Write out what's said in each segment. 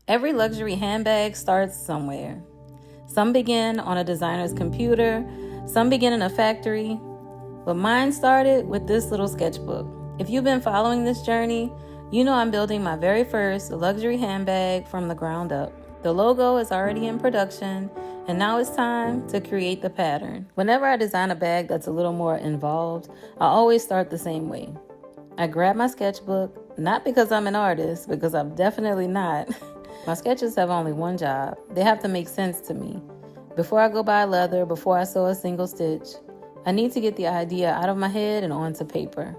Every luxury handbag starts somewhere. Some begin on a designer's computer, some begin in a factory, but mine started with this little sketchbook. If you've been following this journey, you know I'm building my very first luxury handbag from the ground up. The logo is already in production, and now it's time to create the pattern. Whenever I design a bag that's a little more involved, I always start the same way. I grab my sketchbook, not because I'm an artist, because I'm definitely not. My sketches have only one job. They have to make sense to me. Before I go buy leather, before I sew a single stitch, I need to get the idea out of my head and onto paper.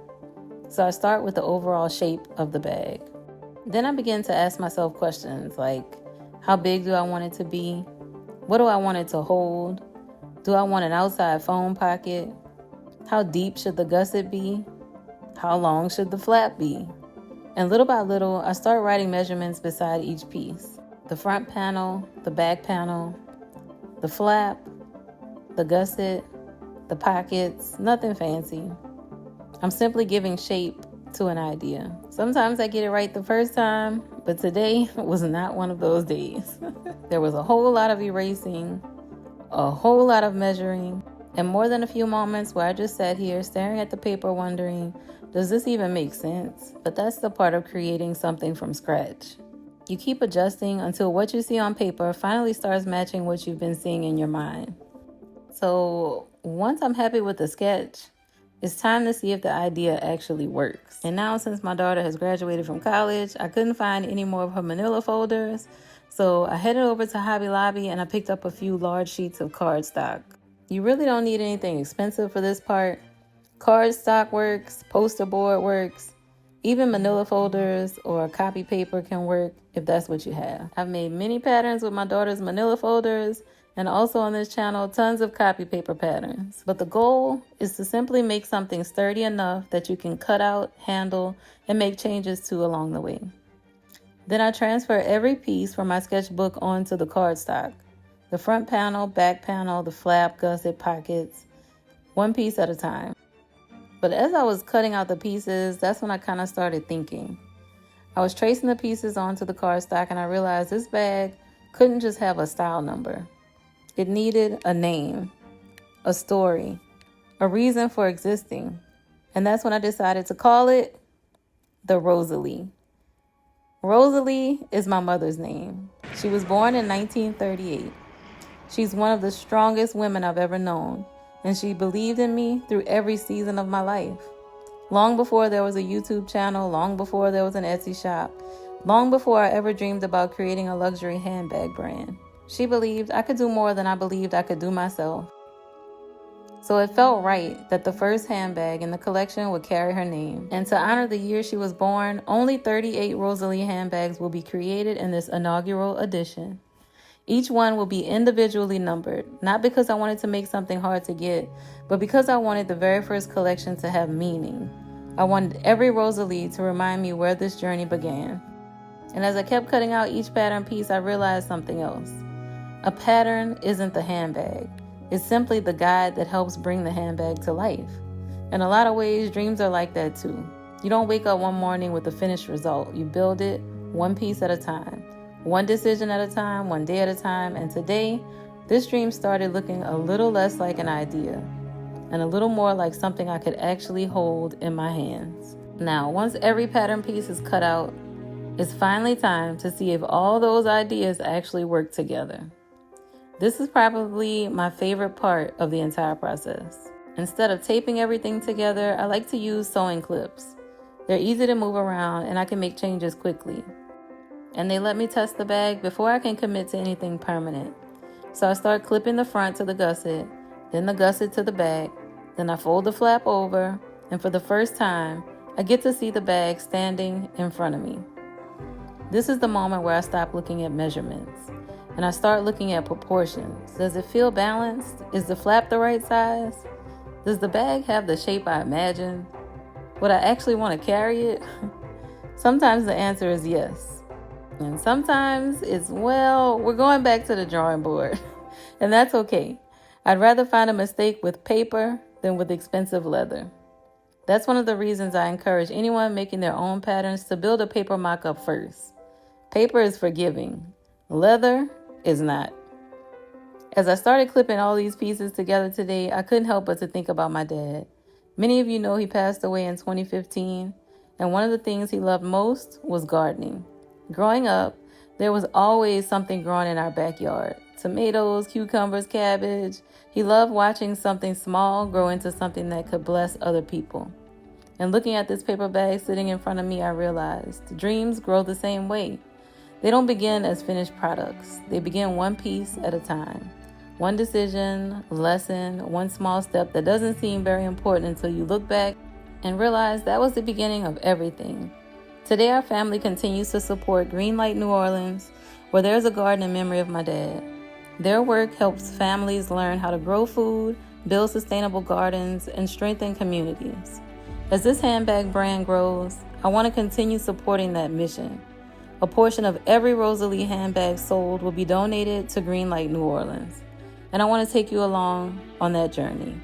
So I start with the overall shape of the bag. Then I begin to ask myself questions like, how big do I want it to be? What do I want it to hold? Do I want an outside phone pocket? How deep should the gusset be? How long should the flap be? And little by little, I start writing measurements beside each piece. The front panel, the back panel, the flap, the gusset, the pockets, nothing fancy. I'm simply giving shape to an idea. Sometimes I get it right the first time, but today was not one of those days. There was a whole lot of erasing, a whole lot of measuring, and more than a few moments where I just sat here staring at the paper wondering, does this even make sense? But that's the part of creating something from scratch. You keep adjusting until what you see on paper finally starts matching what you've been seeing in your mind. So once I'm happy with the sketch, it's time to see if the idea actually works. And now, since my daughter has graduated from college, I couldn't find any more of her manila folders. So I headed over to Hobby Lobby and I picked up a few large sheets of cardstock. You really don't need anything expensive for this part. Cardstock works, poster board works, even manila folders or copy paper can work if that's what you have. I've made many patterns with my daughter's manila folders and also on this channel tons of copy paper patterns. But the goal is to simply make something sturdy enough that you can cut out, handle, and make changes to along the way. Then I transfer every piece from my sketchbook onto the cardstock. The front panel, back panel, the flap, gusset, pockets, one piece at a time. But as I was cutting out the pieces, that's when I kind of started thinking. I was tracing the pieces onto the cardstock and I realized this bag couldn't just have a style number. It needed a name, a story, a reason for existing. And that's when I decided to call it the Rosalie. Rosalie is my mother's name. She was born in 1938. She's one of the strongest women I've ever known, and she believed in me through every season of my life. Long before there was a YouTube channel, long before there was an Etsy shop, long before I ever dreamed about creating a luxury handbag brand. She believed I could do more than I believed I could do myself. So it felt right that the first handbag in the collection would carry her name. And to honor the year she was born, only 38 Rosalie handbags will be created in this inaugural edition. Each one will be individually numbered, not because I wanted to make something hard to get, but because I wanted the very first collection to have meaning. I wanted every Rosalie to remind me where this journey began. And as I kept cutting out each pattern piece, I realized something else. A pattern isn't the handbag. It's simply the guide that helps bring the handbag to life. In a lot of ways, dreams are like that too. You don't wake up one morning with a finished result. You build it one piece at a time. One decision at a time, one day at a time, and today, this dream started looking a little less like an idea and a little more like something I could actually hold in my hands. Now, once every pattern piece is cut out, it's finally time to see if all those ideas actually work together. This is probably my favorite part of the entire process. Instead of taping everything together, I like to use sewing clips. They're easy to move around and I can make changes quickly. And they let me test the bag before I can commit to anything permanent. So I start clipping the front to the gusset, then the gusset to the back, then I fold the flap over, and for the first time, I get to see the bag standing in front of me. This is the moment where I stop looking at measurements, and I start looking at proportions. Does it feel balanced? Is the flap the right size? Does the bag have the shape I imagined? Would I actually want to carry it? Sometimes the answer is yes. And sometimes it's, well, we're going back to the drawing board. And that's okay. I'd rather find a mistake with paper than with expensive leather. That's one of the reasons I encourage anyone making their own patterns to build a paper mock-up first. Paper is forgiving. Leather is not. As I started clipping all these pieces together today, I couldn't help but to think about my dad. Many of you know he passed away in 2015, and one of the things he loved most was gardening. Growing up, there was always something growing in our backyard. Tomatoes, cucumbers, cabbage. He loved watching something small grow into something that could bless other people. And looking at this paper bag sitting in front of me, I realized dreams grow the same way. They don't begin as finished products. They begin one piece at a time. One decision, lesson, one small step that doesn't seem very important until you look back and realize that was the beginning of everything. Today, our family continues to support Greenlight New Orleans, where there's a garden in memory of my dad. Their work helps families learn how to grow food, build sustainable gardens, and strengthen communities. As this handbag brand grows, I want to continue supporting that mission. A portion of every Rosalie handbag sold will be donated to Greenlight New Orleans. And I want to take you along on that journey.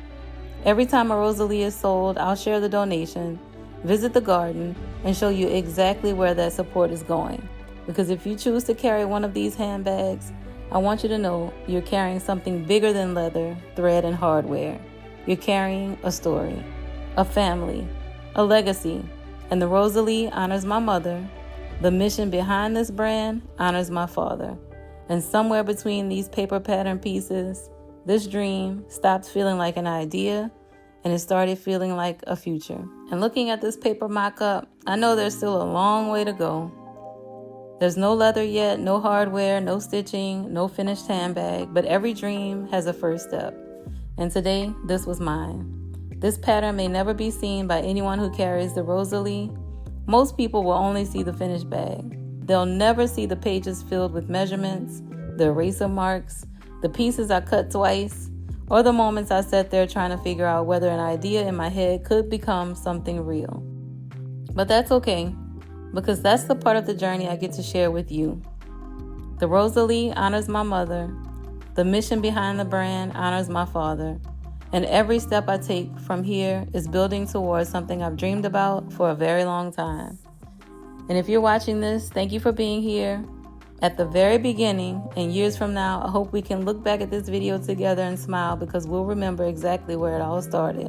Every time a Rosalie is sold, I'll share the donation, visit the garden, and show you exactly where that support is going. Because if you choose to carry one of these handbags, I want you to know you're carrying something bigger than leather, thread, and hardware. You're carrying a story, a family, a legacy, and the Rosalie honors my mother. The mission behind this brand honors my father. And somewhere between these paper pattern pieces, this dream stopped feeling like an idea and it started feeling like a future. And looking at this paper mock-up, I know there's still a long way to go. There's no leather yet, no hardware, no stitching, no finished handbag, but every dream has a first step. And today, this was mine. This pattern may never be seen by anyone who carries the Rosalie. Most people will only see the finished bag. They'll never see the pages filled with measurements, the eraser marks, the pieces I cut twice, or the moments I sat there trying to figure out whether an idea in my head could become something real. But that's okay, because that's the part of the journey I get to share with you. The Rosalie honors my mother, the mission behind the brand honors my father, and every step I take from here is building towards something I've dreamed about for a very long time. And if you're watching this, thank you for being here. At the very beginning, and years from now, I hope we can look back at this video together and smile because we'll remember exactly where it all started.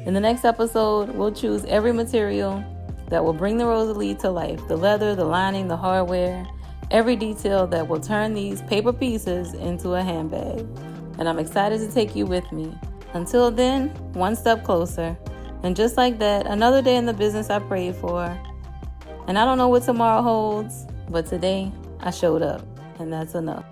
In the next episode, we'll choose every material that will bring the Rosalie to life. The leather, the lining, the hardware, every detail that will turn these paper pieces into a handbag. And I'm excited to take you with me. Until then, one step closer. And just like that, another day in the business I prayed for. And I don't know what tomorrow holds, but today I showed up, and that's enough.